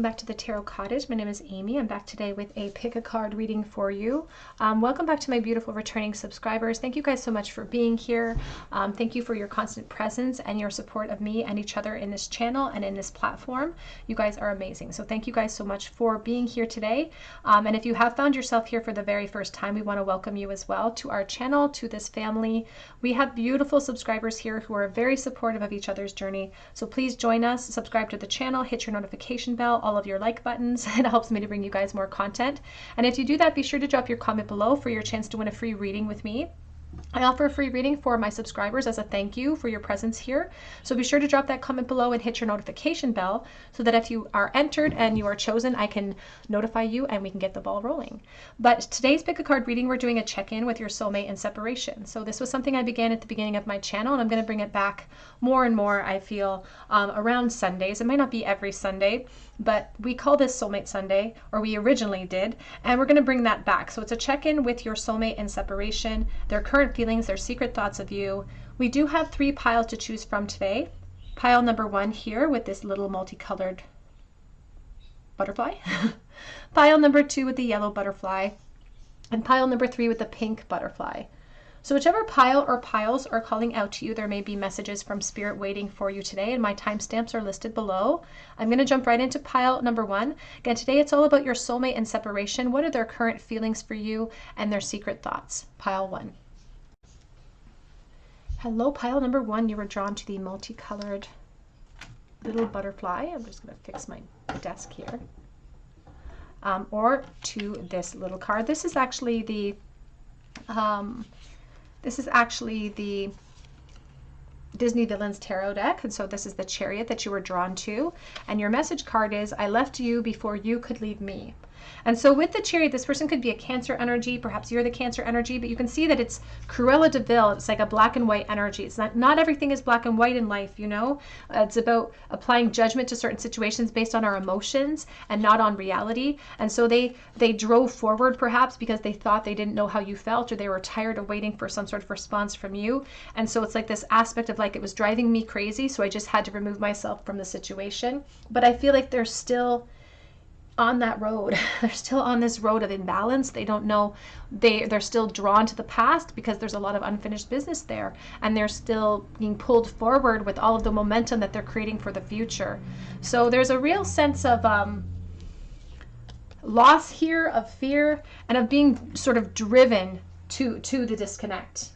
back to the Tarot Cottage. My name is Amy. I'm back today with a pick a card reading for you. Welcome back to my beautiful returning subscribers. Thank you guys so much for being here. Thank you for your constant presence and your support of me and each other in this channel and in this platform. You guys are amazing. So thank you guys so much for being here today. And if you have found yourself here for the very first time, we want to welcome you as well to our channel, to this family. We have beautiful subscribers here who are very supportive of each other's journey. So please join us, subscribe to the channel, hit your notification bell, all of your like buttons. It helps me to bring you guys more content. And if you do that, be sure to drop your comment below for your chance to win a free reading with me. I offer a free reading for my subscribers as a thank you for your presence here. So be sure to drop that comment below and hit your notification bell so that if you are entered and you are chosen, I can notify you and we can get the ball rolling. But today's pick a card reading, we're doing a check-in with your soulmate and separation. So this was something I began at the beginning of my channel, and I'm going to bring it back more and more, I feel, around Sundays. It might not be every Sunday, but we call this Soulmate Sunday, or we originally did, and we're going to bring that back. So it's a check-in with your soulmate and separation, their current feelings, their secret thoughts of you. We do have 3 piles to choose from today. Pile number 1 here with this little multicolored butterfly. Pile number 2 with the yellow butterfly, and pile number 3 with the pink butterfly. So whichever pile or piles are calling out to you, there may be messages from Spirit waiting for you today, and my timestamps are listed below. I'm going to jump right into pile number 1. Again, today it's all about your soulmate and separation. What are their current feelings for you and their secret thoughts? Pile 1. Hello, pile number 1. You were drawn to the multicolored little butterfly. I'm just going to fix my desk here. Or to this little card. This is actually the Disney Villains Tarot deck, and so this is the Chariot that you were drawn to, and your message card is, I left you before you could leave me. And so with the Chariot, this person could be a Cancer energy, perhaps you're the Cancer energy, but you can see that it's Cruella de Vil. It's like a black and white energy. It's not everything is black and white in life, you know. It's about applying judgment to certain situations based on our emotions and not on reality. And so they drove forward perhaps because they thought they didn't know how you felt, or they were tired of waiting for some sort of response from you. And so it's like this aspect of like, it was driving me crazy, so I just had to remove myself from the situation. But I feel like they're still on that road. They're still on this road of imbalance. They don't know, they're still drawn to the past because there's a lot of unfinished business there, and they're still being pulled forward with all of the momentum that they're creating for the future. So there's a real sense of loss here, of fear, and of being sort of driven to the disconnect.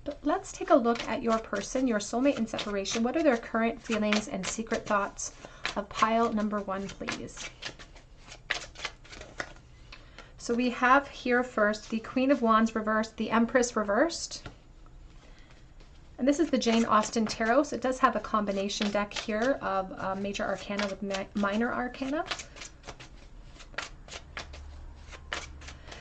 But let's take a look at your person, your soulmate in separation. What are their current feelings and secret thoughts of pile number 1, please? So we have here first the Queen of Wands reversed, the Empress reversed. And this is the Jane Austen Tarot. So it does have a combination deck here of major arcana with minor arcana.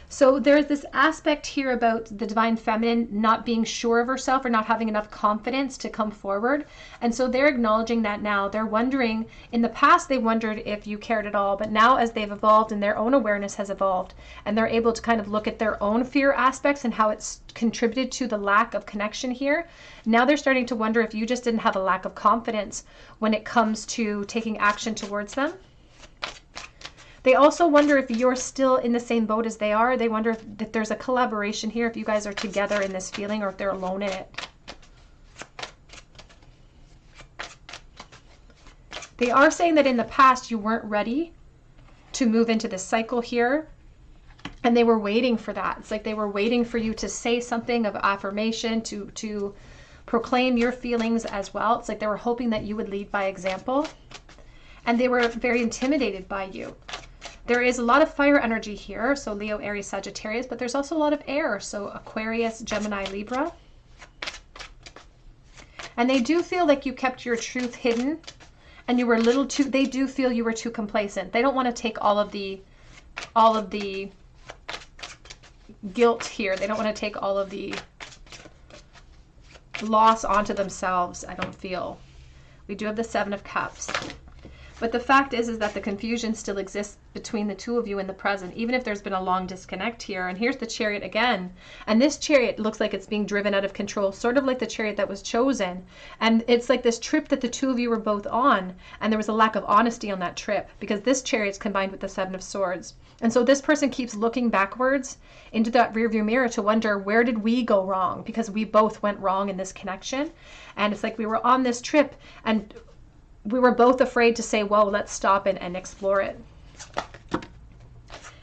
So there's this aspect here about the divine feminine not being sure of herself or not having enough confidence to come forward. And so they're acknowledging that now. They're wondering, in the past they wondered if you cared at all, but now as they've evolved and their own awareness has evolved and they're able to kind of look at their own fear aspects and how it's contributed to the lack of connection here, now they're starting to wonder if you just didn't have a lack of confidence when it comes to taking action towards them. They also wonder if you're still in the same boat as they are. They wonder if there's a collaboration here, if you guys are together in this feeling or if they're alone in it. They are saying that in the past you weren't ready to move into this cycle here, and they were waiting for that. It's like they were waiting for you to say something of affirmation, to proclaim your feelings as well. It's like they were hoping that you would lead by example, and they were very intimidated by you. There is a lot of fire energy here, so Leo, Aries, Sagittarius, but there's also a lot of air, so Aquarius, Gemini, Libra. And they do feel like you kept your truth hidden, and you were a little too, they do feel you were too complacent. They don't want to take all of the guilt here. They don't want to take all of the loss onto themselves, I don't feel. We do have the 7 of Cups. But the fact is that the confusion still exists between the two of you in the present, even if there's been a long disconnect here. And here's the Chariot again. And this Chariot looks like it's being driven out of control, sort of like the Chariot that was chosen. And it's like this trip that the two of you were both on. And there was a lack of honesty on that trip because this Chariot's combined with the Seven of Swords. And so this person keeps looking backwards into that rearview mirror to wonder, where did we go wrong? Because we both went wrong in this connection. And it's like we were on this trip and we were both afraid to say, whoa, let's stop and explore it.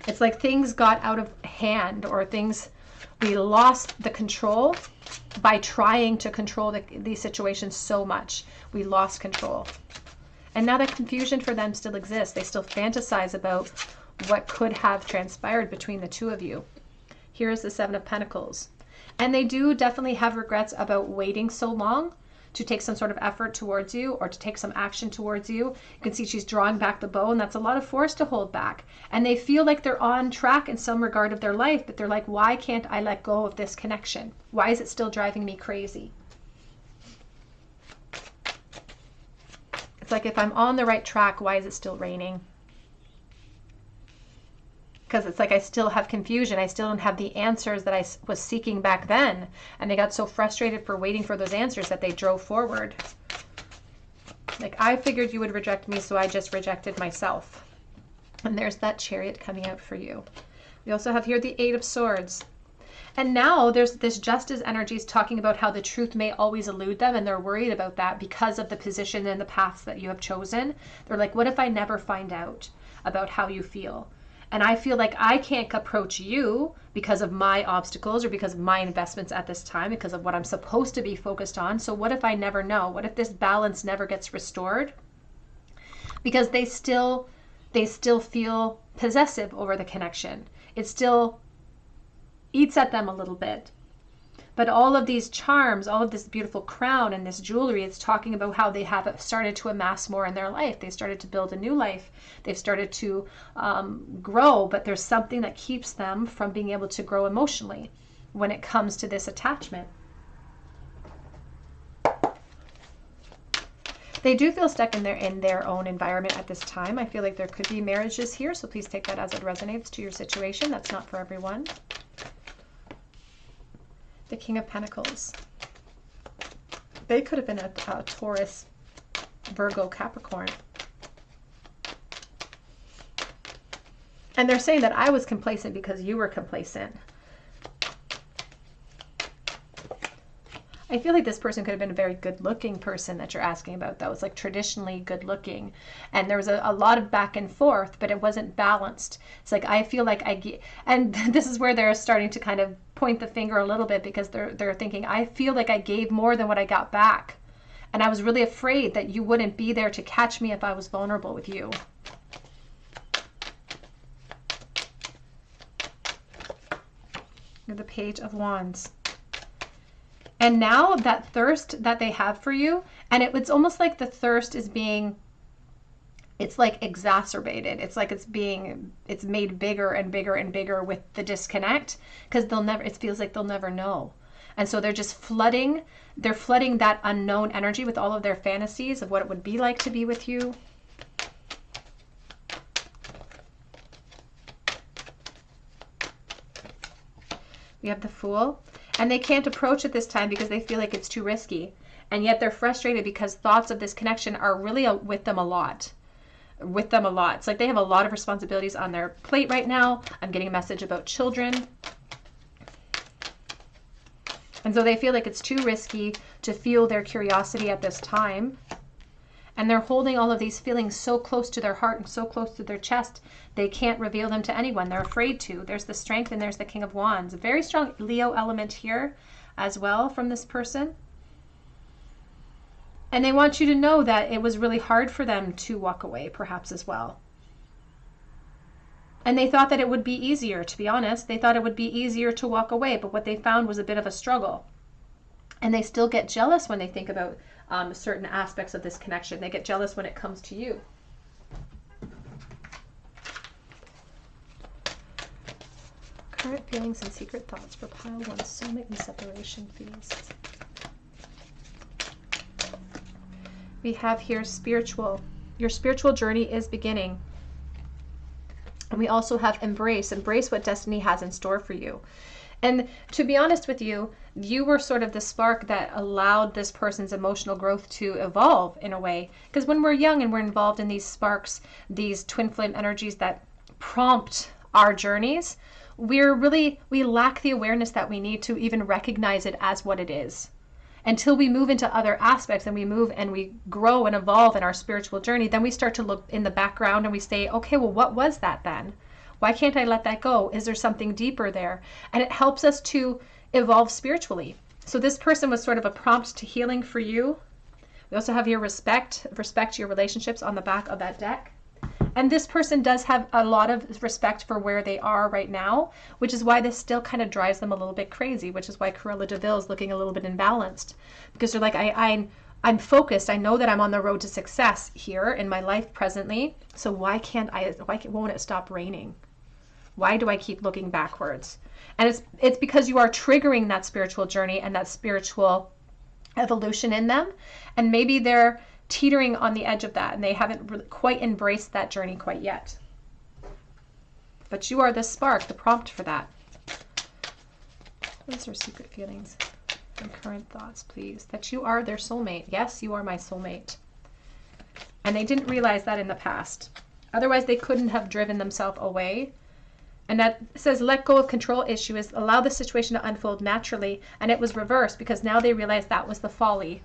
It's like things got out of hand, or we lost the control by trying to control these situations so much. We lost control. And now that confusion for them still exists. They still fantasize about what could have transpired between the two of you. Here is the Seven of Pentacles. And they do definitely have regrets about waiting so long to take some sort of effort towards you, or to take some action towards you. You can see she's drawing back the bow, and that's a lot of force to hold back. And they feel like they're on track in some regard of their life, but they're like, why can't I let go of this connection? Why is it still driving me crazy? It's like, if I'm on the right track, why is it still raining? Because it's like I still have confusion. I still don't have the answers that I was seeking back then. And they got so frustrated for waiting for those answers that they drove forward. Like, I figured you would reject me, so I just rejected myself. And there's that Chariot coming out for you. We also have here the Eight of Swords. And now there's this Justice energies talking about how the truth may always elude them, and they're worried about that because of the position and the paths that you have chosen. They're like, what if I never find out about how you feel? And I feel like I can't approach you because of my obstacles or because of my investments at this time, because of what I'm supposed to be focused on. So what if I never know? What if this balance never gets restored? Because they still feel possessive over the connection. It still eats at them a little bit. But all of these charms, all of this beautiful crown and this jewelry, it's talking about how they have started to amass more in their life. They started to build a new life. They've started to grow, but there's something that keeps them from being able to grow emotionally when it comes to this attachment. They do feel stuck in their own environment at this time. I feel like there could be marriages here, so please take that as it resonates to your situation. That's not for everyone. The King of Pentacles. They could have been a Taurus, Virgo, Capricorn. And they're saying that I was complacent because you were complacent. I feel like this person could have been a very good-looking person that you're asking about, that was like traditionally good-looking. And there was a lot of back and forth, but it wasn't balanced. It's like, I feel like and this is where they're starting to kind of point the finger a little bit, because they're thinking, I feel like I gave more than what I got back. And I was really afraid that you wouldn't be there to catch me if I was vulnerable with you. You're the Page of Wands. And now that thirst that they have for you, and it's almost like the thirst is it's like exacerbated. It's like it's made bigger and bigger and bigger with the disconnect, because it feels like they'll never know. And so they're just flooding that unknown energy with all of their fantasies of what it would be like to be with you. We have the Fool. And they can't approach it this time because they feel like it's too risky. And yet they're frustrated because thoughts of this connection are really with them a lot. It's like they have a lot of responsibilities on their plate right now. I'm getting a message about children. And so they feel like it's too risky to feel their curiosity at this time. And they're holding all of these feelings so close to their heart and so close to their chest, they can't reveal them to anyone. They're afraid to. There's the Strength and there's the King of Wands. A very strong Leo element here as well from this person. And they want you to know that it was really hard for them to walk away, perhaps as well. And they thought that it would be easier, to be honest. They thought it would be easier to walk away, but what they found was a bit of a struggle. And they still get jealous when they think about certain aspects of this connection. They get jealous when it comes to you. Current feelings and secret thoughts for pile 1, soulmate and separation feast. We have here spiritual Your spiritual journey is beginning. And we also have embrace what destiny has in store for you. And to be honest with you, you were sort of the spark that allowed this person's emotional growth to evolve in a way. Because when we're young and we're involved in these sparks, these twin flame energies that prompt our journeys, we lack the awareness that we need to even recognize it as what it is. Until we move into other aspects and we move and we grow and evolve in our spiritual journey, then we start to look in the background and we say, okay, well, what was that then? Why can't I let that go? Is there something deeper there? And it helps us to evolve spiritually. So this person was sort of a prompt to healing for you. We also have your respect your relationships on the back of that deck. And this person does have a lot of respect for where they are right now, which is why this still kind of drives them a little bit crazy, which is why Cruella de Vil is looking a little bit imbalanced. Because they're like, I'm focused. I know that I'm on the road to success here in my life presently. So why won't it stop raining? Why do I keep looking backwards? And it's because you are triggering that spiritual journey and that spiritual evolution in them. And maybe they're teetering on the edge of that and they haven't really quite embraced that journey quite yet. But you are the spark, the prompt for that. What is their secret feelings and current thoughts, please? That you are their soulmate. Yes, you are my soulmate. And they didn't realize that in the past. Otherwise, they couldn't have driven themselves away. And that says, let go of control issues, allow the situation to unfold naturally. And it was reversed because now they realized that was the folly.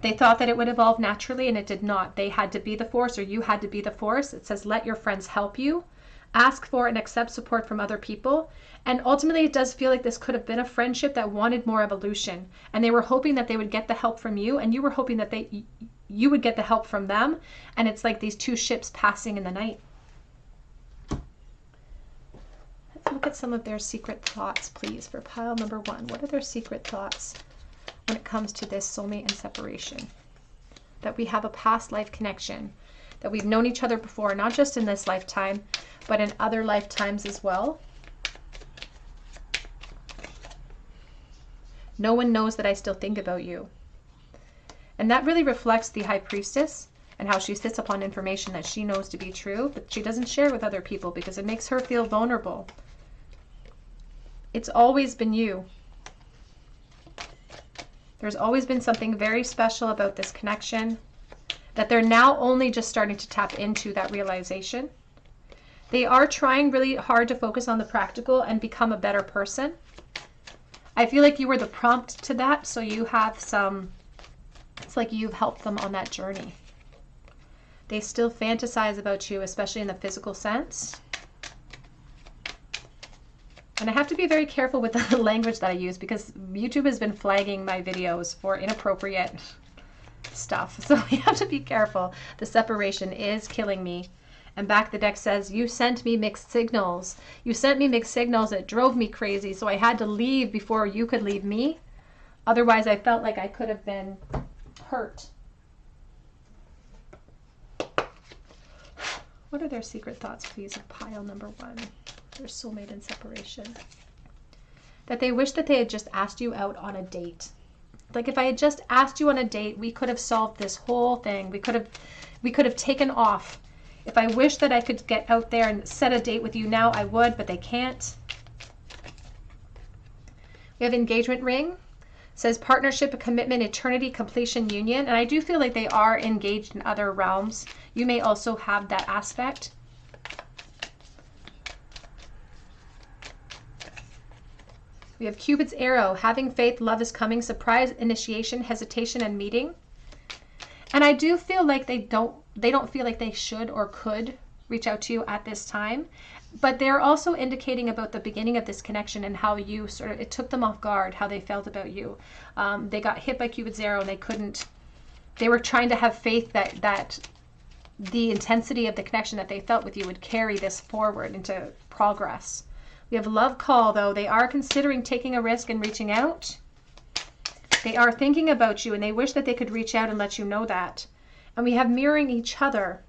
They thought that it would evolve naturally and it did not. They had to be the force, or you had to be the force. It says, let your friends help you. Ask for and accept support from other people. And ultimately, it does feel like this could have been a friendship that wanted more evolution. And they were hoping that they would get the help from you, and you were hoping that you would get the help from them. And it's like these two ships passing in the night. Let's look at some of their secret thoughts, please, for pile number 1. What are their secret thoughts when it comes to this soulmate and separation? That we have a past life connection, that we've known each other before, not just in this lifetime, but in other lifetimes as well. No one knows that I still think about you. And that really reflects the High Priestess and how she sits upon information that she knows to be true, but she doesn't share with other people because it makes her feel vulnerable. It's always been you. There's always been something very special about this connection, that they're now only just starting to tap into that realization. They are trying really hard to focus on the practical and become a better person. I feel like you were the prompt to that, so you have it's like you've helped them on that journey. They still fantasize about you, especially in the physical sense. And I have to be very careful with the language that I use because YouTube has been flagging my videos for inappropriate stuff. So we have to be careful. The separation is killing me. And back the deck says, you sent me mixed signals. You sent me mixed signals that drove me crazy. So I had to leave before you could leave me. Otherwise, I felt like I could have been hurt. What are their secret thoughts, please, of pile number 1? Their soulmate and separation. That they wish that they had just asked you out on a date. Like if I had just asked you on a date, we could have solved this whole thing. We could have taken off. If I wish that I could get out there and set a date with you now, I would, but they can't. We have engagement ring. It says partnership, commitment, eternity, completion, union. And I do feel like they are engaged in other realms. You may also have that aspect. We have Cupid's arrow, having faith, love is coming, surprise, initiation, hesitation, and meeting. And I do feel like they don't feel like they should or could reach out to you at this time, but they're also indicating about the beginning of this connection and how you it took them off guard, how they felt about you. They got hit by Cupid's arrow and they were trying to have faith that the intensity of the connection that they felt with you would carry this forward into progress. We have love call, though. They are considering taking a risk and reaching out. They are thinking about you and they wish that they could reach out and let you know that. And we have mirroring each other.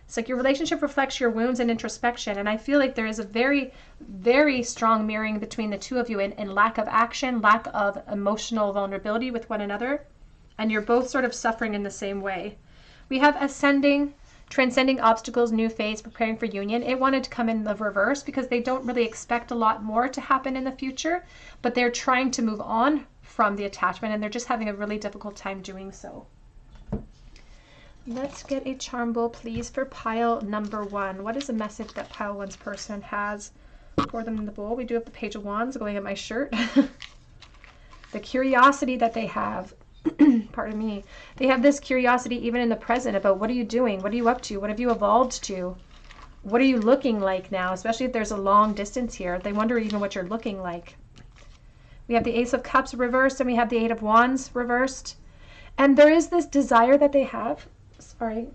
It's like your relationship reflects your wounds and introspection. And I feel like there is a very, very strong mirroring between the two of you in lack of action, lack of emotional vulnerability with one another. And you're both sort of suffering in the same way. We have ascending, transcending obstacles, new phase, preparing for union. It wanted to come in the reverse because they don't really expect a lot more to happen in the future, but they're trying to move on from the attachment and they're just having a really difficult time doing so. Let's get a charm bowl, please, for pile number 1. What is the message that pile 1's person has for them in the bowl? We do have the Page of Wands going at my shirt. The curiosity that they have. Pardon me. They have this curiosity even in the present about what are you doing? What are you up to? What have you evolved to? What are you looking like now? Especially if there's a long distance here. They wonder even what you're looking like. We have the Ace of Cups reversed and we have the Eight of Wands reversed. And there is this desire that they have. Sorry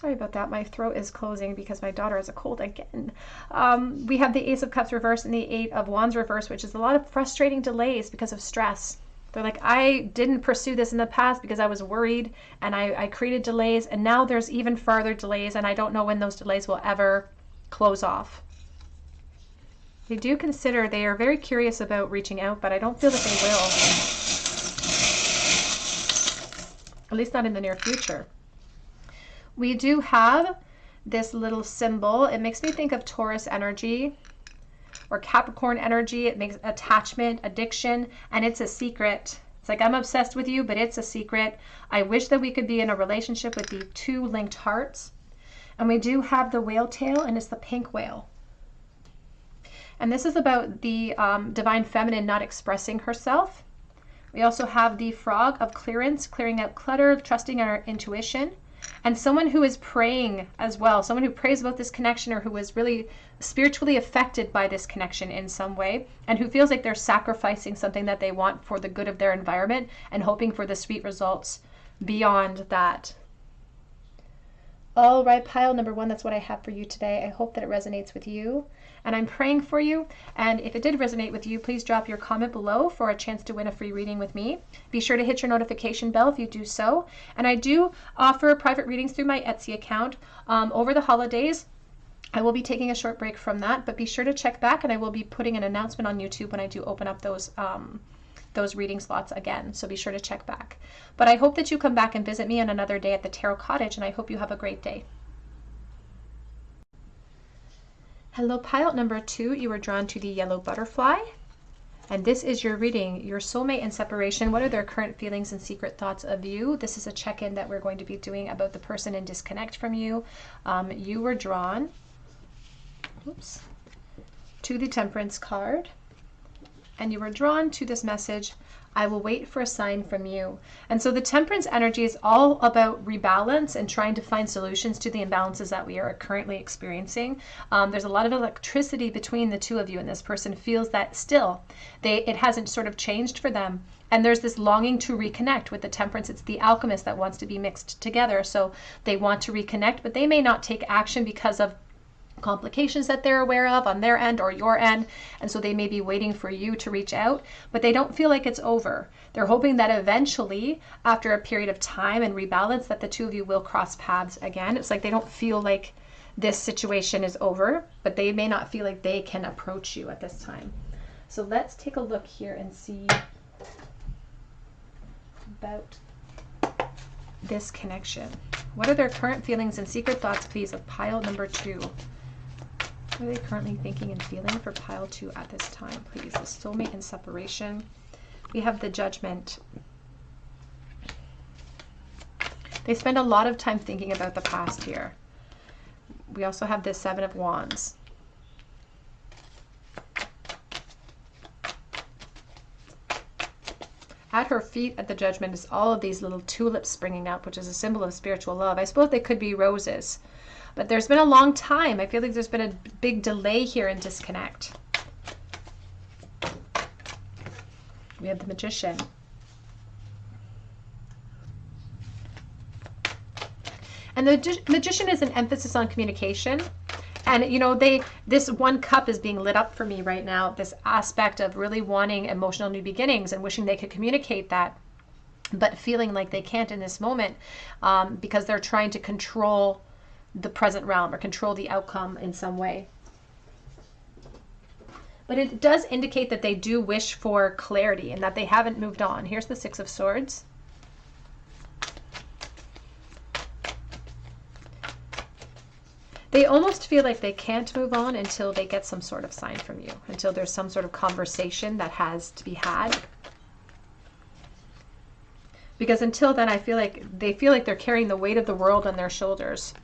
about that. My throat is closing because my daughter has a cold again. We have the Ace of Cups reversed and the Eight of Wands reversed, which is a lot of frustrating delays because of stress. They're like, I didn't pursue this in the past because I was worried and I created delays, and now there's even further delays and I don't know when those delays will ever close off. They do consider, they are very curious about reaching out, but I don't feel that they will. At least not in the near future. We do have this little symbol. It makes me think of Taurus energy or Capricorn energy. It makes attachment, addiction, and it's a secret. It's like, I'm obsessed with you, but it's a secret. I wish that we could be in a relationship with the 2 linked hearts. And we do have the whale tail, and it's the pink whale. And this is about the divine feminine not expressing herself. We also have the frog of clearance, clearing out clutter, trusting our intuition. And someone who is praying as well, someone who prays about this connection or who is really spiritually affected by this connection in some way, and who feels like they're sacrificing something that they want for the good of their environment and hoping for the sweet results beyond that. All right, pile number 1, that's what I have for you today. I hope that it resonates with you, and I'm praying for you. And if it did resonate with you, please drop your comment below for a chance to win a free reading with me. Be sure to hit your notification bell if you do so. And I do offer private readings through my Etsy account over the holidays. I will be taking a short break from that, but be sure to check back, and I will be putting an announcement on YouTube when I do open up those reading slots again, so be sure to check back. But I hope that you come back and visit me on another day at the Tarot Cottage, and I hope you have a great day. Hello, pile number 2. You were drawn to the yellow butterfly, and this is your reading, your soulmate and separation. What are their current feelings and secret thoughts of you? This is a check-in that we're going to be doing about the person in disconnect from you. You were drawn to the Temperance card, and you were drawn to this message, I will wait for a sign from you. And so the Temperance energy is all about rebalance and trying to find solutions to the imbalances that we are currently experiencing. There's a lot of electricity between the 2 of you, and this person feels that still it hasn't sort of changed for them. And there's this longing to reconnect with the Temperance. It's the alchemist that wants to be mixed together. So they want to reconnect, but they may not take action because of complications that they're aware of on their end or your end, and so they may be waiting for you to reach out, but they don't feel like it's over. They're hoping that eventually, after a period of time and rebalance, that the 2 of you will cross paths again. It's like they don't feel like this situation is over, but they may not feel like they can approach you at this time. So let's take a look here and see about this connection. What are their current feelings and secret thoughts, please, of pile number 2? What are they currently thinking and feeling for pile 2 at this time, please? The soulmate and separation. We have the Judgment. They spend a lot of time thinking about the past here. We also have the 7 of Wands. At her feet at the Judgment is all of these little tulips springing up, which is a symbol of spiritual love. I suppose they could be roses. But there's been a long time. I feel like there's been a big delay here in disconnect. We have the Magician. And the Magician is an emphasis on communication. And, you know, this 1 cup is being lit up for me right now. This aspect of really wanting emotional new beginnings and wishing they could communicate that, but feeling like they can't in this moment because they're trying to control the present realm or control the outcome in some way. But it does indicate that they do wish for clarity and that they haven't moved on. Here's the 6 of Swords. They almost feel like they can't move on until they get some sort of sign from you, until there's some sort of conversation that has to be had. Because until then, I feel like they're carrying the weight of the world on their shoulders.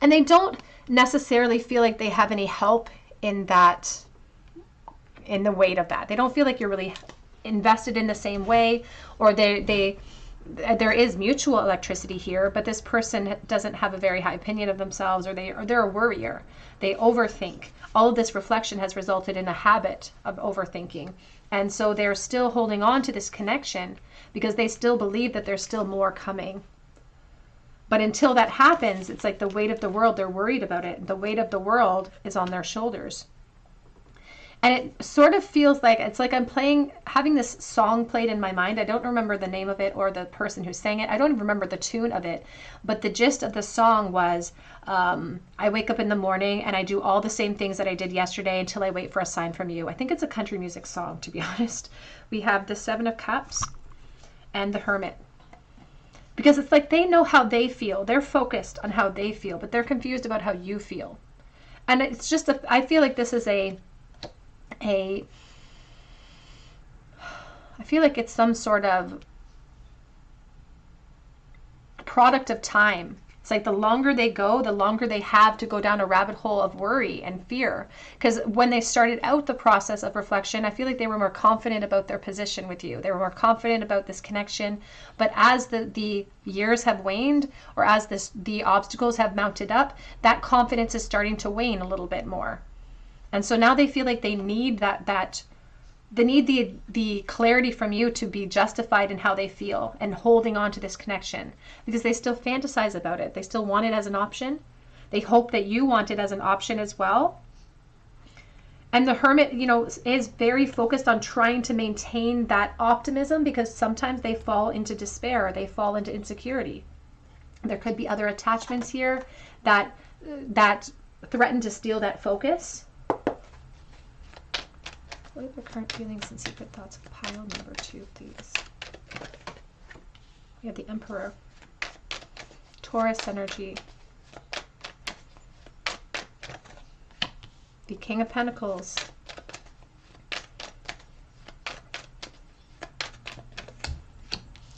And they don't necessarily feel like they have any help in that, in the weight of that. They don't feel like you're really invested in the same way, or there is mutual electricity here, but this person doesn't have a very high opinion of themselves, or they're a worrier. They overthink. All of this reflection has resulted in a habit of overthinking. And so they're still holding on to this connection because they still believe that there's still more coming. But until that happens, it's like the weight of the world, they're worried about it. The weight of the world is on their shoulders. And it sort of feels like, it's like I'm having this song played in my mind. I don't remember the name of it or the person who sang it. I don't even remember the tune of it. But the gist of the song was, I wake up in the morning and I do all the same things that I did yesterday until I wait for a sign from you. I think it's a country music song, to be honest. We have the 7 of Cups and the Hermit. Because it's like they know how they feel. They're focused on how they feel, but they're confused about how you feel. And it's just, I feel like this is I feel like it's some sort of product of time. It's like the longer they go, the longer they have to go down a rabbit hole of worry and fear. Because when they started out the process of reflection, I feel like they were more confident about their position with you. They were more confident about this connection. But as the years have waned, or as the obstacles have mounted up, that confidence is starting to wane a little bit more. And so now they feel like they need they need the clarity from you to be justified in how they feel and holding on to this connection, because they still fantasize about it. They still want it as an option. They hope that you want it as an option as well. And the Hermit, is very focused on trying to maintain that optimism, because sometimes they fall into despair, they fall into insecurity. There could be other attachments here that threaten to steal that focus. What are the current feelings and secret thoughts of pile number 2, please? We have the Emperor, Taurus energy, the King of Pentacles,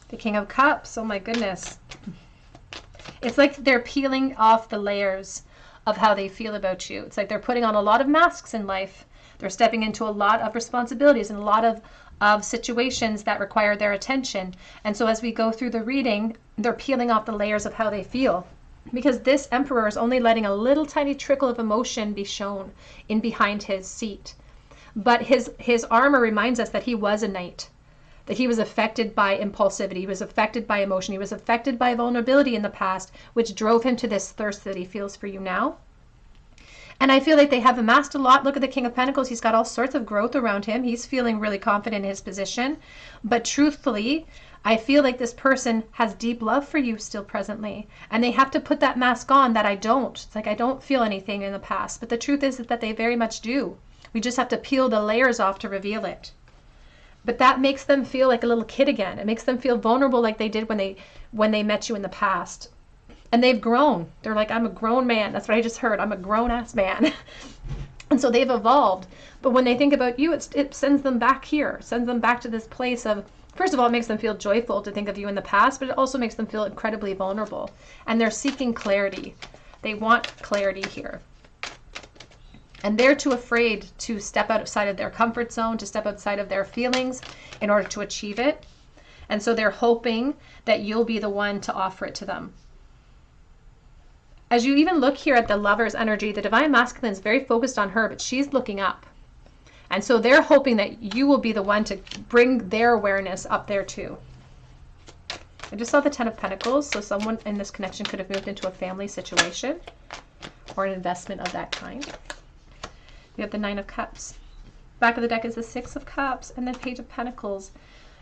the King of Cups. Oh my goodness. It's like they're peeling off the layers of how they feel about you. It's like they're putting on a lot of masks in life. They're stepping into a lot of responsibilities and a lot of situations that require their attention. And so as we go through the reading, they're peeling off the layers of how they feel. Because this Emperor is only letting a little tiny trickle of emotion be shown in behind his seat. But his armor reminds us that he was a knight, that he was affected by impulsivity, he was affected by emotion, he was affected by vulnerability in the past, which drove him to this thirst that he feels for you now. And I feel like they have amassed a lot. Look at the King of Pentacles. He's got all sorts of growth around him. He's feeling really confident in his position. But truthfully, I feel like this person has deep love for you still presently. And they have to put that mask on that I don't. It's like I don't feel anything in the past. But the truth is that they very much do. We just have to peel the layers off to reveal it. But that makes them feel like a little kid again. It makes them feel vulnerable like they did when they met you in the past. And they've grown. They're like, I'm a grown man. That's what I just heard. I'm a grown-ass man. And so they've evolved. But when they think about you, it sends them back here. It sends them back to this place of, first of all, it makes them feel joyful to think of you in the past, but it also makes them feel incredibly vulnerable. And they're seeking clarity. They want clarity here. And they're too afraid to step outside of their comfort zone, to step outside of their feelings in order to achieve it. And so they're hoping that you'll be the one to offer it to them. As you even look here at the Lover's energy, the Divine Masculine is very focused on her, but she's looking up. And so they're hoping that you will be the one to bring their awareness up there too. I just saw the 10 of Pentacles, so someone in this connection could have moved into a family situation or an investment of that kind. We have the 9 of Cups. Back of the deck is the 6 of Cups and the Page of Pentacles.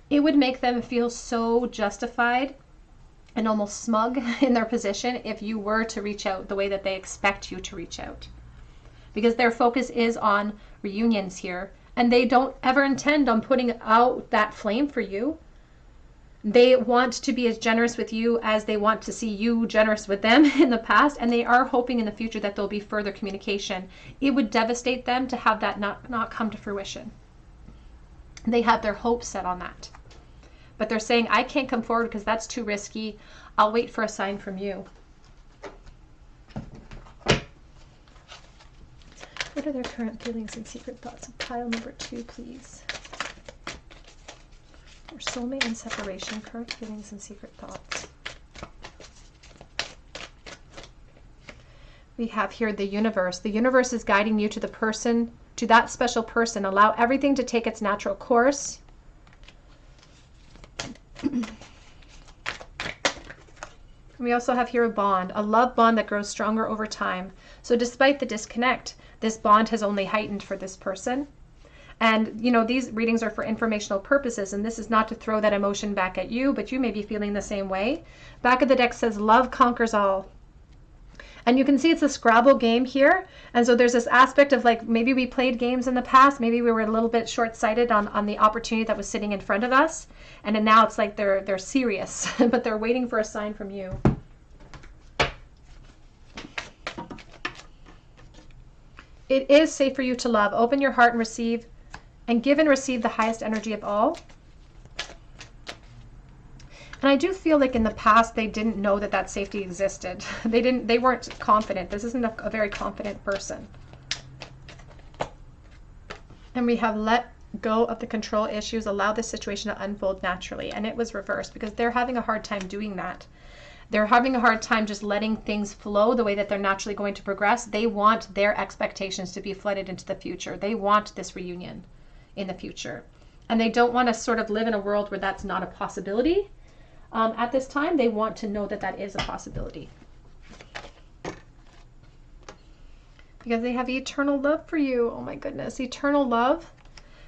It would make them feel so justified and almost smug in their position if you were to reach out the way that they expect you to reach out. Because their focus is on reunions here, and they don't ever intend on putting out that flame for you. They want to be as generous with you as they want to see you generous with them in the past, and they are hoping in the future that there'll be further communication. It would devastate them to have that not come to fruition. They have their hopes set on that. But they're saying, I can't come forward because that's too risky. I'll wait for a sign from you. What are their current feelings and secret thoughts of pile number 2, please? Or soulmate and separation, current feelings and secret thoughts. We have here the universe. The universe is guiding you to the person, to that special person. Allow everything to take its natural course. We also have here a bond, a love bond that grows stronger over time. So despite the disconnect, this bond has only heightened for this person. And, you know, these readings are for informational purposes, and this is not to throw that emotion back at you, but you may be feeling the same way. Back of the deck says, love conquers all. And you can see it's a Scrabble game here. And so there's this aspect of like, maybe we played games in the past, maybe we were a little bit short-sighted on the opportunity that was sitting in front of us. And then now it's like they're serious, but they're waiting for a sign from you. It is safe for you to love. Open your heart and receive, and give and receive the highest energy of all. And I do feel like in the past they didn't know that that safety existed. They weren't confident. This isn't a very confident person. And we have let go of the control issues, allow this situation to unfold naturally. And it was reversed because they're having a hard time doing that. They're having a hard time just letting things flow the way that they're naturally going to progress. They want their expectations to be flooded into the future. They want this reunion in the future. And they don't want to sort of live in a world where that's not a possibility. At this time, they want to know that that is a possibility. Because they have eternal love for you. Oh my goodness, eternal love.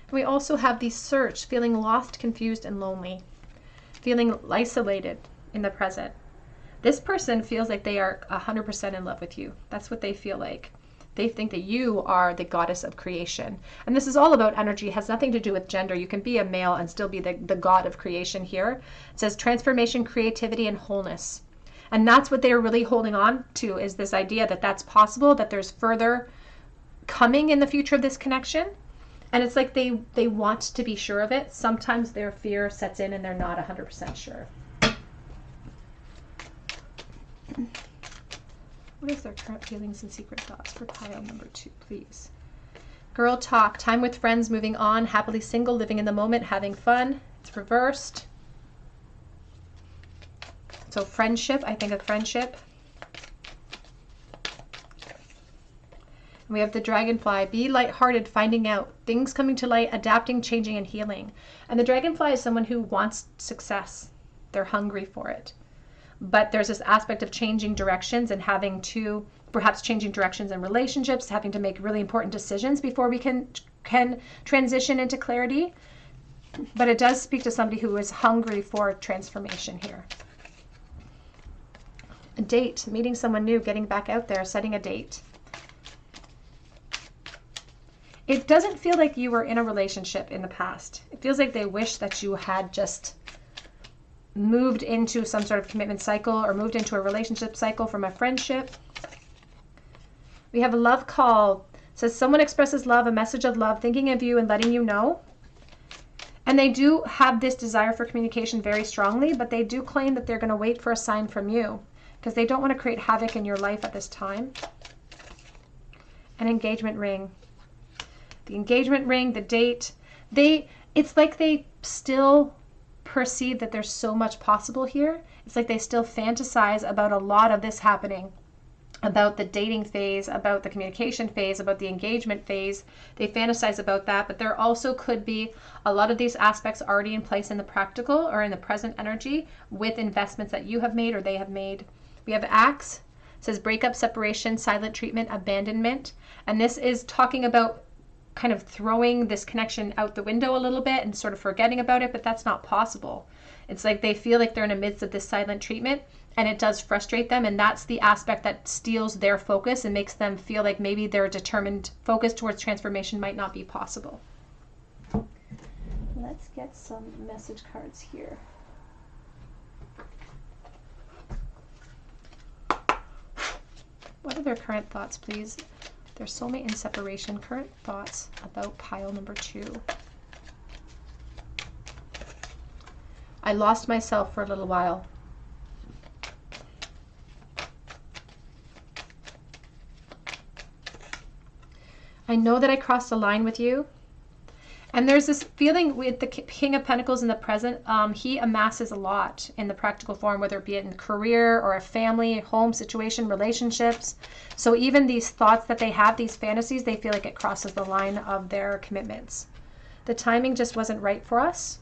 And we also have the search, feeling lost, confused, and lonely. Feeling isolated in the present. This person feels like they are 100% in love with you. That's what they feel like. They think that you are the goddess of creation. And this is all about energy. It has nothing to do with gender. You can be a male and still be the god of creation here. It says transformation, creativity, and wholeness. And that's what they're really holding on to, is this idea that that's possible, that there's further coming in the future of this connection. And it's like they want to be sure of it. Sometimes their fear sets in and they're not 100% sure. What is their current feelings and secret thoughts for pile number 2, please? Girl talk, time with friends, moving on, happily single, living in the moment, having fun. It's reversed. So friendship, I think of friendship. We have the dragonfly, be lighthearted, finding out, things coming to light, adapting, changing, and healing. And the dragonfly is someone who wants success. They're hungry for it. But there's this aspect of changing directions and having to, perhaps changing directions in relationships, having to make really important decisions before we can transition into clarity. But it does speak to somebody who is hungry for transformation here. A date, meeting someone new, getting back out there, setting a date. It doesn't feel like you were in a relationship in the past. It feels like they wish that you had just moved into some sort of commitment cycle or moved into a relationship cycle from a friendship. We have a love call. It says someone expresses love, a message of love, thinking of you and letting you know. And they do have this desire for communication very strongly, but they do claim that they're going to wait for a sign from you because they don't want to create havoc in your life at this time. An engagement ring. The engagement ring, the date, it's like they still perceive that there's so much possible here. It's like they still fantasize about a lot of this happening, about the dating phase, about the communication phase, about the engagement phase. They fantasize about that, but there also could be a lot of these aspects already in place in the practical or in the present energy with investments that you have made or they have made. We have Axe. It says breakup, separation, silent treatment, abandonment. And this is talking about kind of throwing this connection out the window a little bit and sort of forgetting about it, but that's not possible. It's like they feel like they're in the midst of this silent treatment and it does frustrate them, and that's the aspect that steals their focus and makes them feel like maybe their determined focus towards transformation might not be possible. Let's get some message cards here. What are their current thoughts, please? Their soulmate in separation, current thoughts about pile number 2. I lost myself for a little while. I know that I crossed a line with you. And there's this feeling with the King of Pentacles in the present, he amasses a lot in the practical form, whether it be in career or a family, home situation, relationships. So even these thoughts that they have, these fantasies, they feel like it crosses the line of their commitments. The timing just wasn't right for us.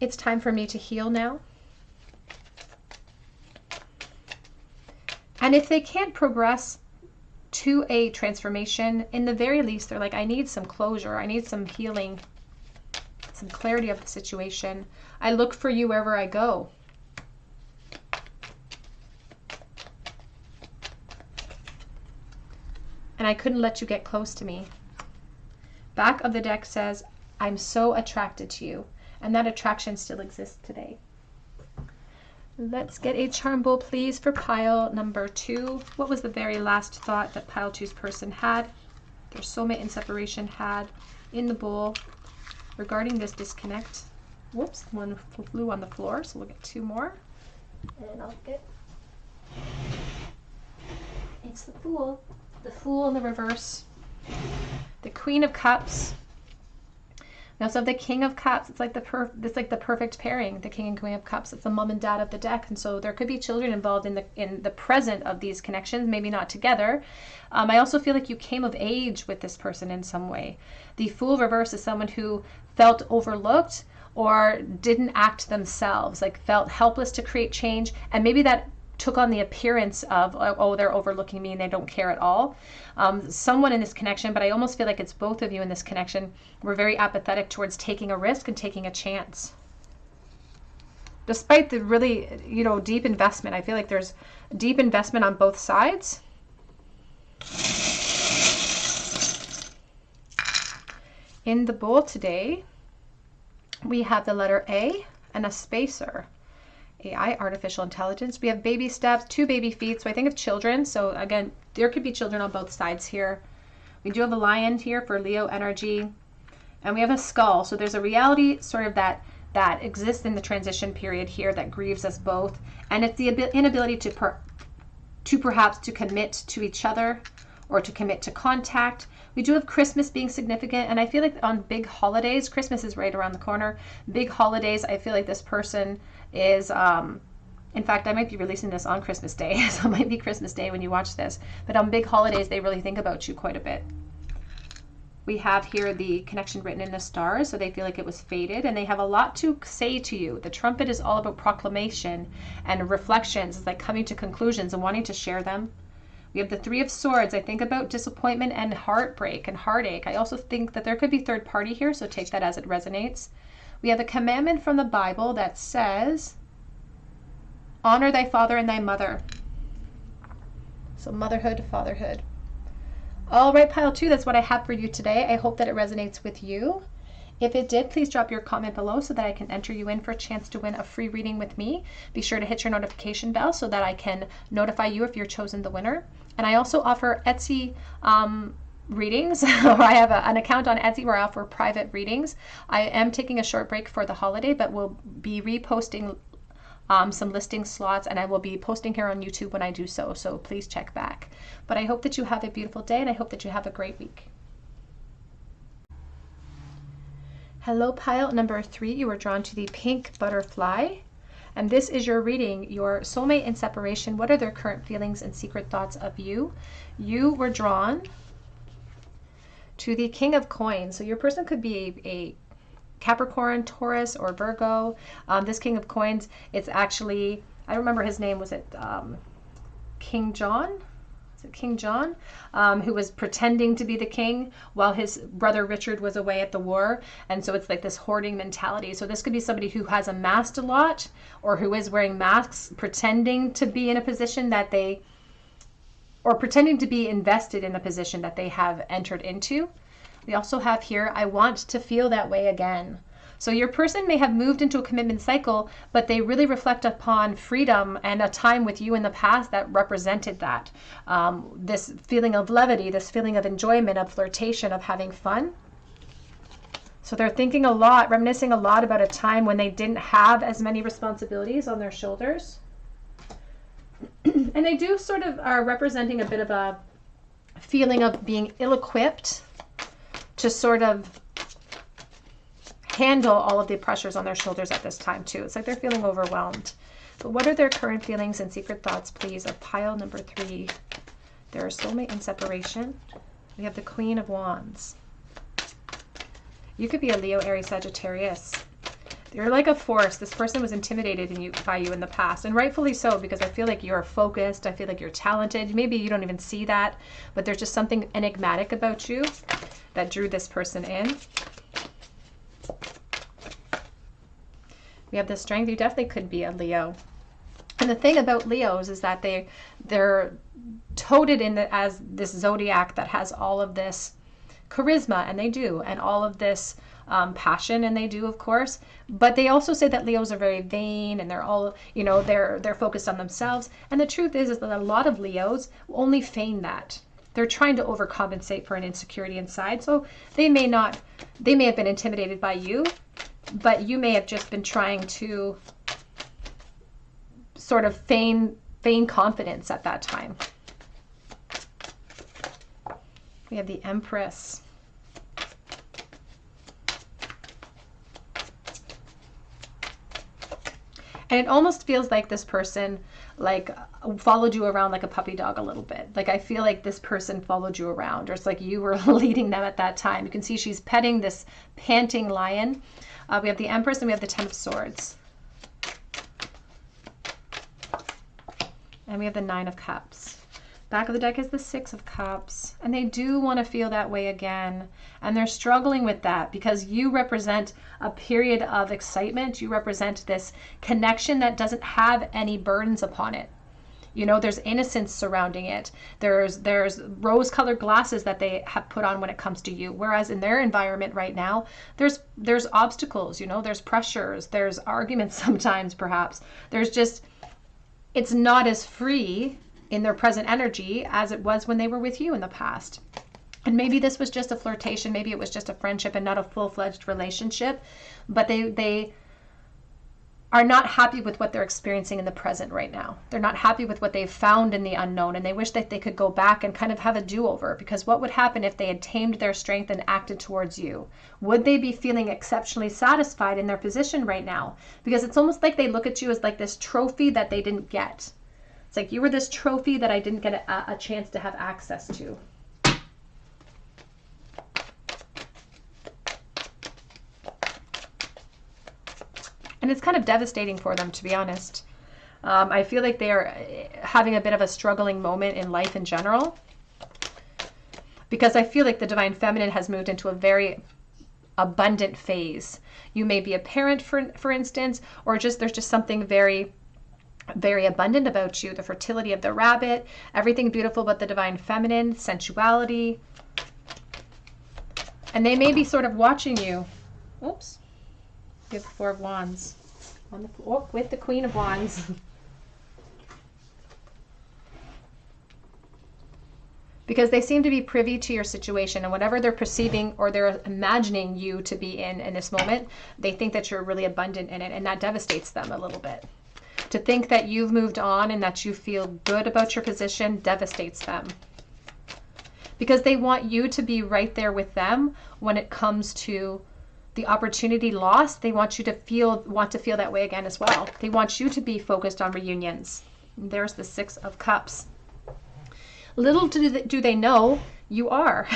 It's time for me to heal now. And if they can't progress to a transformation, in the very least, they're like, I need some closure. I need some healing, some clarity of the situation. I look for you wherever I go. And I couldn't let you get close to me. Back of the deck says, I'm so attracted to you. And that attraction still exists today. Let's get a charm bowl, please, for pile number 2. What was the very last thought that pile 2's person had, their soulmate in separation had in the bowl regarding this disconnect? Whoops, one flew on the floor, so we'll get 2 more. And I'll get, it's the Fool in the reverse, the Queen of Cups. We also have the King of Cups. It's like the perfect pairing, the King and Queen of Cups. It's the mom and dad of the deck, and so there could be children involved in the present of these connections, maybe not together. I also feel like you came of age with this person in some way. The Fool reverse is someone who felt overlooked or didn't act themselves, like felt helpless to create change, and maybe that took on the appearance of, oh, they're overlooking me and they don't care at all. Someone in this connection, but I almost feel like it's both of you in this connection, were very apathetic towards taking a risk and taking a chance. Despite the really, deep investment, I feel like there's deep investment on both sides. In the bowl today, we have the letter A and a spacer. AI, artificial intelligence. We have baby steps, 2 baby feet. So I think of children. So again, there could be children on both sides here. We do have a lion here for Leo energy. And we have a skull. So there's a reality sort of that exists in the transition period here that grieves us both. And it's the inability to perhaps commit to each other or to commit to contact. We do have Christmas being significant, and I feel like on big holidays, Christmas is right around the corner. Big holidays, I feel like this person is, in fact, I might be releasing this on Christmas Day, so it might be Christmas Day when you watch this. But on big holidays, they really think about you quite a bit. We have here the connection written in the stars, so they feel like it was fated, and they have a lot to say to you. The trumpet is all about proclamation and reflections. It's like coming to conclusions and wanting to share them. We have the 3 of Swords. I think about disappointment and heartbreak and heartache. I also think that there could be third party here, so take that as it resonates. We have a commandment from the Bible that says, honor thy father and thy mother. So motherhood, fatherhood. All right, pile 2, that's what I have for you today. I hope that it resonates with you. If it did, please drop your comment below so that I can enter you in for a chance to win a free reading with me. Be sure to hit your notification bell so that I can notify you if you're chosen the winner. And I also offer Etsy readings. I have an account on Etsy where I offer private readings. I am taking a short break for the holiday, but we'll be reposting some listing slots, and I will be posting here on YouTube when I do so. So please check back. But I hope that you have a beautiful day, and I hope that you have a great week. Hello, pile number 3. You were drawn to the pink butterfly. And this is your reading, your soulmate in separation. What are their current feelings and secret thoughts of you? You were drawn to the King of Coins. So your person could be a Capricorn, Taurus, or Virgo. This King of Coins, it's actually, I don't remember his name. Was it King John? King John, who was pretending to be the king while his brother Richard was away at the war. And so it's like this hoarding mentality. So this could be somebody who has amassed a lot, or who is wearing masks, pretending to be in a position that they, or pretending to be invested in a position that they have entered into. We also have here, I want to feel that way again. So your person may have moved into a commitment cycle, but they really reflect upon freedom and a time with you in the past that represented that. This feeling of levity, this feeling of enjoyment, of flirtation, of having fun. So they're thinking a lot, reminiscing a lot about a time when they didn't have as many responsibilities on their shoulders. And they do sort of are representing a bit of a feeling of being ill-equipped to sort of handle all of the pressures on their shoulders at this time too. It's like they're feeling overwhelmed. But what are their current feelings and secret thoughts, please, of pile number 3? Their soulmate and separation. We have the Queen of Wands. You could be a Leo, Aries, Sagittarius. You're like a force. This person was intimidated by you in the past, and rightfully so, because I feel like you're focused. I feel like you're talented. Maybe you don't even see that, but there's just something enigmatic about you that drew this person in. We have the Strength. You definitely could be a Leo. And the thing about Leos is that they're toted in as this zodiac that has all of this charisma, and they do, and all of this passion, and they do, of course. But they also say that Leos are very vain, and they're all, they're focused on themselves. And the truth is that a lot of Leos only feign that. They're trying to overcompensate for an insecurity inside. So they may have been intimidated by you, but you may have just been trying to sort of feign confidence at that time. We have the Empress. And it almost feels like this person followed you around like a puppy dog a little bit. Like I feel like this person followed you around, or it's like you were leading them at that time. You can see she's petting this panting lion. We have the Empress and we have the Ten of Swords. And we have the Nine of Cups. Back of the deck is the Six of Cups. And they do want to feel that way again. And they're struggling with that because you represent a period of excitement. You represent this connection that doesn't have any burdens upon it. There's innocence surrounding it. There's rose-colored glasses that they have put on when it comes to you. Whereas in their environment right now, there's obstacles, there's pressures, there's arguments sometimes perhaps. It's not as free in their present energy as it was when they were with you in the past. And maybe this was just a flirtation, maybe it was just a friendship and not a full-fledged relationship, but they are not happy with what they're experiencing in the present right now. They're not happy with what they've found in the unknown, and they wish that they could go back and kind of have a do-over, because what would happen if they had tamed their strength and acted towards you? Would they be feeling exceptionally satisfied in their position right now? Because it's almost like they look at you as like this trophy that they didn't get. It's like you were this trophy that I didn't get a chance to have access to. And it's kind of devastating for them, to be honest. I feel like they are having a bit of a struggling moment in life in general, because I feel like the Divine Feminine has moved into a very abundant phase. You may be a parent, for instance, or there's just something very, very abundant about you. The fertility of the rabbit, everything beautiful about the Divine Feminine, sensuality. And they may be sort of watching you. Oops. We have the Four of Wands on the floor with the Queen of Wands. Because they seem to be privy to your situation, and whatever they're perceiving or they're imagining you to be in this moment, they think that you're really abundant in it, and that devastates them a little bit. To think that you've moved on and that you feel good about your position devastates them. Because they want you to be right there with them when it comes to the opportunity lost. They want you to feel that way again as well. They want you to be focused on reunions. And there's the Six of Cups. Little do they know you are.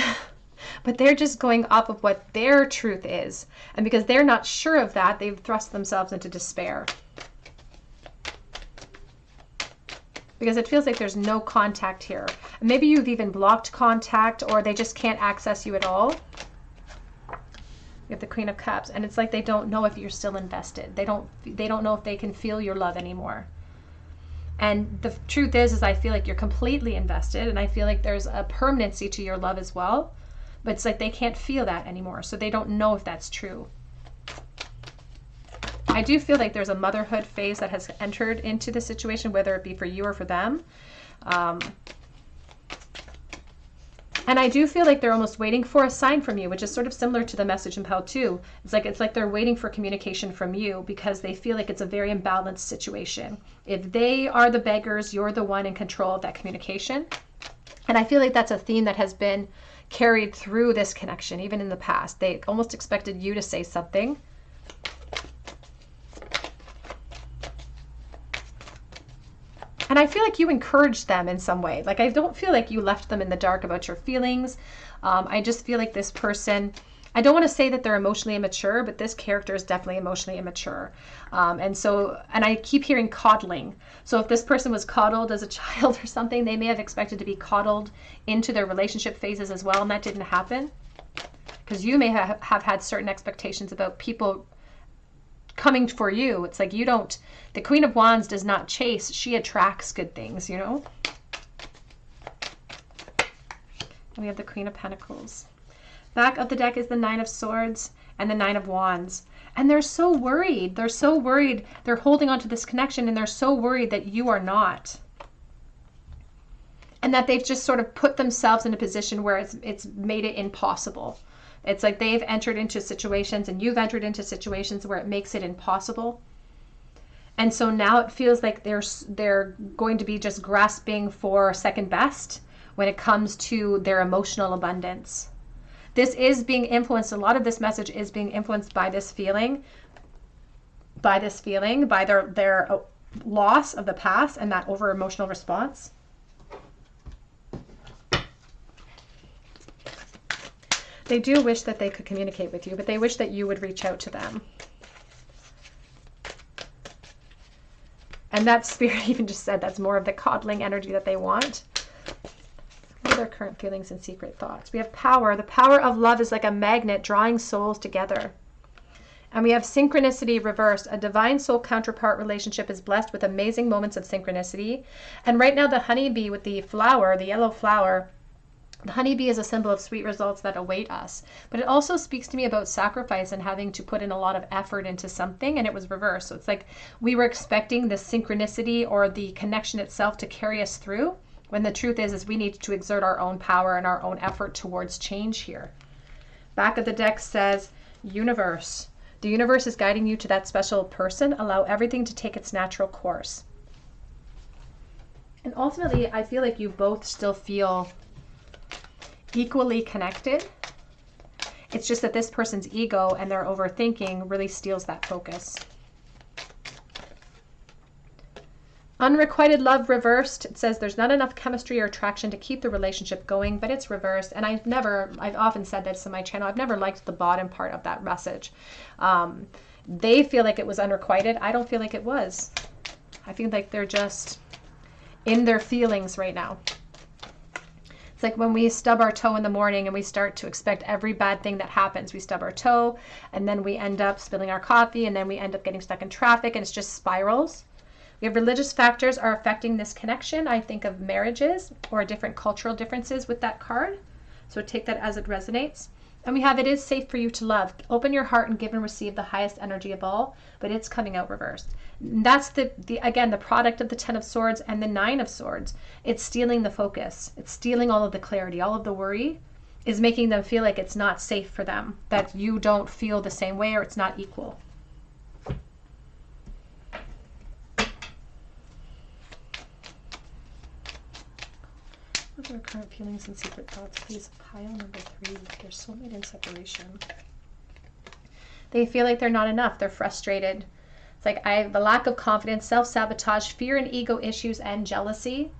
But they're just going off of what their truth is. And because they're not sure of that, they've thrust themselves into despair. Because it feels like there's no contact here. And maybe you've even blocked contact, or they just can't access you at all. You have the Queen of Cups, and it's like they don't know if you're still invested. They don't know if they can feel your love anymore. And the truth is I feel like you're completely invested, and I feel like there's a permanency to your love as well. But it's like they can't feel that anymore, so they don't know if that's true. I do feel like there's a motherhood phase that has entered into the situation, whether it be for you or for them. And I do feel like they're almost waiting for a sign from you, which is sort of similar to the message in Pile 2. It's like they're waiting for communication from you because they feel like it's a very imbalanced situation. If they are the beggars, you're the one in control of that communication. And I feel like that's a theme that has been carried through this connection, even in the past. They almost expected you to say something. And I feel like you encouraged them in some way. Like, I don't feel like you left them in the dark about your feelings. I just feel like this person, I don't want to say that they're emotionally immature, but this character is definitely emotionally immature. And I keep hearing coddling. So if this person was coddled as a child or something, they may have expected to be coddled into their relationship phases as well, and that didn't happen. Because you may have had certain expectations about people coming for you. It's like the Queen of Wands does not chase, she attracts good things, you know? And we have the Queen of Pentacles. Back of the deck is the Nine of Swords and the Nine of Wands. And they're so worried. They're so worried. They're holding on to this connection and they're so worried that you are not. And that they've just sort of put themselves in a position where it's made it impossible. It's like they've entered into situations and you've entered into situations where it makes it impossible. And so now it feels like they're going to be just grasping for second best when it comes to their emotional abundance. This is being influenced. A lot of this message is being influenced by this feeling, by their loss of the past and that over emotional response. They do wish that they could communicate with you, but they wish that you would reach out to them. And that spirit even just said that's more of the coddling energy that they want. What are their current feelings and secret thoughts? We have power. The power of love is like a magnet drawing souls together. And we have synchronicity reversed. A divine soul counterpart relationship is blessed with amazing moments of synchronicity. And right now the honeybee with the flower, the yellow flower, the honeybee is a symbol of sweet results that await us. But it also speaks to me about sacrifice and having to put in a lot of effort into something, and it was reversed. So it's like we were expecting the synchronicity or the connection itself to carry us through, when the truth is we need to exert our own power and our own effort towards change here. Back of the deck says, universe. The universe is guiding you to that special person. Allow everything to take its natural course. And ultimately, I feel like you both still feel equally connected. It's just that this person's ego and their overthinking really steals that focus. Unrequited love reversed. It says there's not enough chemistry or attraction to keep the relationship going, but it's reversed. And I've often said this in my channel, I've never liked the bottom part of that message. They feel like it was unrequited. I don't feel like it was. I feel like they're just in their feelings right now. It's like when we stub our toe in the morning and we start to expect every bad thing that happens. We stub our toe and then we end up spilling our coffee and then we end up getting stuck in traffic and it's just spirals. We have religious factors are affecting this connection. I think of marriages or different cultural differences with that card. So take that as it resonates. And we have, it is safe for you to love. Open your heart and give and receive the highest energy of all, but it's coming out reversed. That's again, the product of the 10 of Swords and the 9 of Swords. It's stealing the focus. It's stealing all of the clarity. All of the worry is making them feel like it's not safe for them, that you don't feel the same way or it's not equal. What are their current feelings and secret thoughts? Please, pile number 3, their soulmate in separation. They feel like they're not enough. They're frustrated. It's like I have a lack of confidence, self-sabotage, fear and ego issues, and jealousy.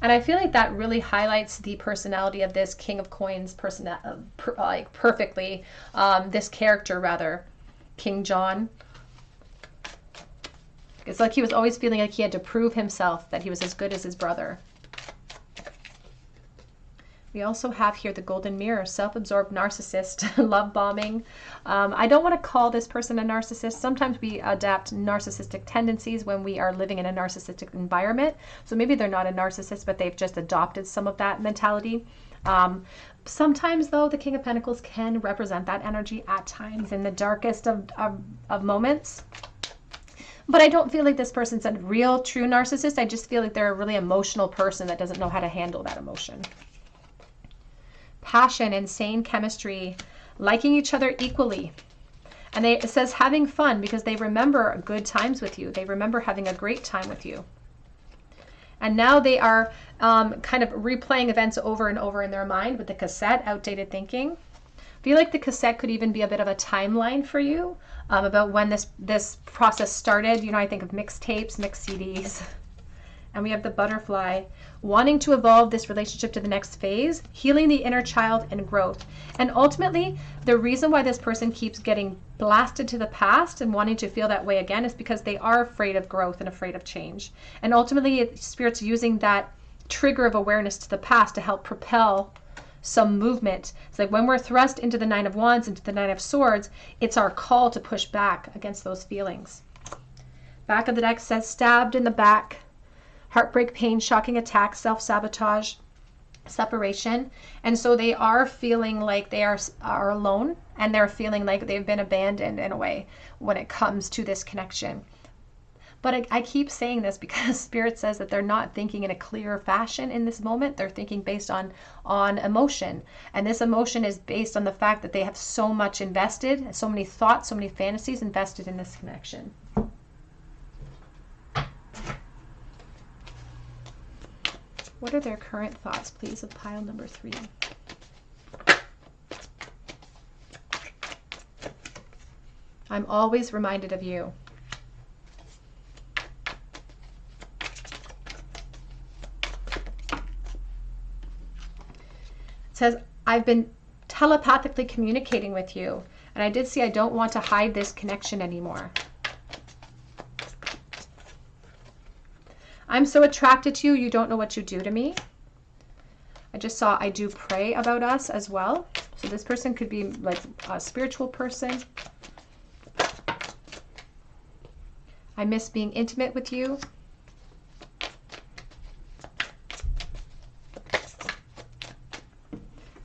And I feel like that really highlights the personality of this King of Coins perfectly. This character, rather, King John. It's like he was always feeling like he had to prove himself that he was as good as his brother. We also have here the golden mirror, self-absorbed narcissist, love bombing. I don't want to call this person a narcissist. Sometimes we adapt narcissistic tendencies when we are living in a narcissistic environment. So maybe they're not a narcissist, but they've just adopted some of that mentality. Sometimes, though, the King of Pentacles can represent that energy at times in the darkest of moments. But I don't feel like this person's a real, true narcissist. I just feel like they're a really emotional person that doesn't know how to handle that emotion. Passion, insane chemistry, liking each other equally. And it says having fun because they remember good times with you. They remember having a great time with you. And now they are kind of replaying events over and over in their mind with the cassette, outdated thinking. I feel like the cassette could even be a bit of a timeline for you about when this process started. You know, I think of mixtapes, mixed CDs. And we have the butterfly, wanting to evolve this relationship to the next phase, healing the inner child and growth. And ultimately, the reason why this person keeps getting blasted to the past and wanting to feel that way again is because they are afraid of growth and afraid of change. And ultimately, Spirit's using that trigger of awareness to the past to help propel some movement. It's like when we're thrust into the Nine of Wands, into the Nine of Swords, it's our call to push back against those feelings. Back of the deck says stabbed in the back. Heartbreak, pain, shocking attack, self-sabotage, separation. And so they are feeling like they are alone, and they're feeling like they've been abandoned in a way when it comes to this connection. But I keep saying this because Spirit says that they're not thinking in a clear fashion in this moment. They're thinking based on emotion. And this emotion is based on the fact that they have so much invested, so many thoughts, so many fantasies invested in this connection. What are their current thoughts, please, of pile number 3? I'm always reminded of you. It says, I've been telepathically communicating with you, and I did see I don't want to hide this connection anymore. I'm so attracted to you, you don't know what you do to me. I just saw I do pray about us as well. So this person could be like a spiritual person. I miss being intimate with you.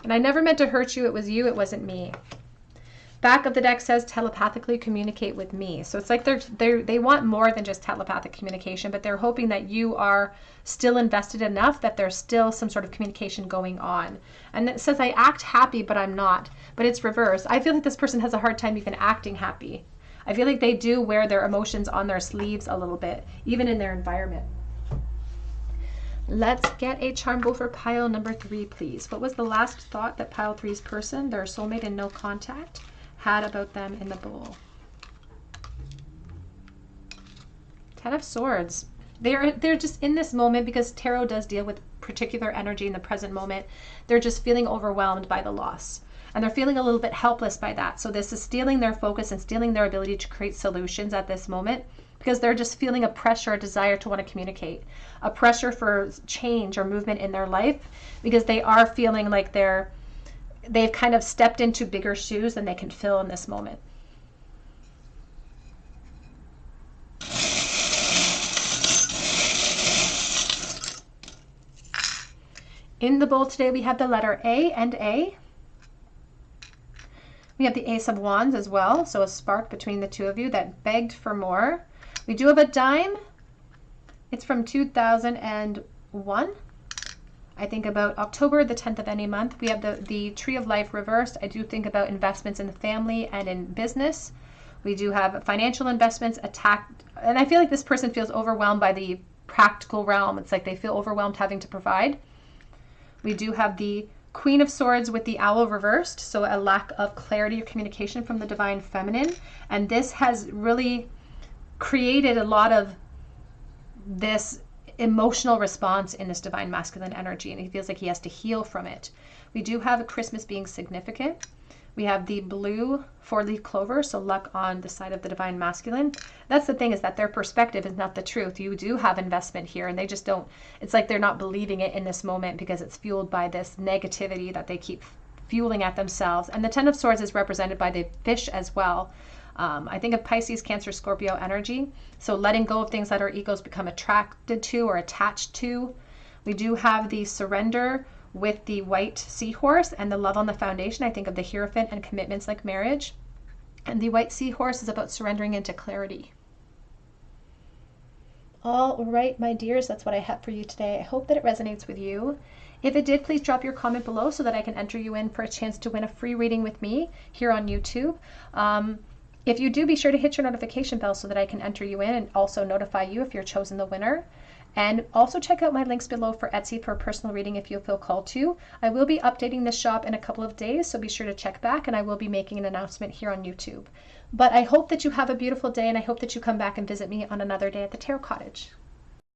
And I never meant to hurt you. It was you, it wasn't me. Back of the deck says telepathically communicate with me. So it's like they want more than just telepathic communication, but they're hoping that you are still invested enough that there's still some sort of communication going on. And it says I act happy, but I'm not. But it's reversed. I feel like this person has a hard time even acting happy. I feel like they do wear their emotions on their sleeves a little bit, even in their environment. Let's get a charm bowl for pile number 3, please. What was the last thought that pile 3's person, their soulmate in no contact, had about them in the bowl? 10 of Swords. They're just in this moment, because tarot does deal with particular energy in the present moment. They're just feeling overwhelmed by the loss. And they're feeling a little bit helpless by that. So this is stealing their focus and stealing their ability to create solutions at this moment, because they're just feeling a pressure, a desire to want to communicate, a pressure for change or movement in their life, because they are feeling like they've kind of stepped into bigger shoes than they can fill in this moment. In the bowl today, we have the letter A and A. We have the Ace of Wands as well, so a spark between the two of you that begged for more. We do have a dime. It's from 2001. I think about October, the 10th of any month. We have the Tree of Life reversed. I do think about investments in the family and in business. We do have financial investments attacked. And I feel like this person feels overwhelmed by the practical realm. It's like they feel overwhelmed having to provide. We do have the Queen of Swords with the Owl reversed, so a lack of clarity or communication from the Divine Feminine. And this has really created a lot of this emotional response in this Divine Masculine energy, and he feels like he has to heal from it. We do have Christmas being significant. We have the blue 4-leaf clover, so luck on the side of the Divine Masculine. That's the thing, is that their perspective is not the truth. You do have investment here, and they just don't, it's like they're not believing it in this moment because it's fueled by this negativity that they keep fueling at themselves. And the 10 of Swords is represented by the fish as well. I think of Pisces, Cancer, Scorpio energy. So letting go of things that our egos become attracted to or attached to. We do have the surrender with the white seahorse and the love on the foundation. I think of the Hierophant and commitments like marriage. And the white seahorse is about surrendering into clarity. All right, my dears, that's what I have for you today. I hope that it resonates with you. If it did, please drop your comment below so that I can enter you in for a chance to win a free reading with me here on YouTube. If you do, be sure to hit your notification bell so that I can enter you in and also notify you if you're chosen the winner. And also check out my links below for Etsy for a personal reading if you feel called to. I will be updating this shop in a couple of days, so be sure to check back, and I will be making an announcement here on YouTube. But I hope that you have a beautiful day, and I hope that you come back and visit me on another day at the Tarot Cottage.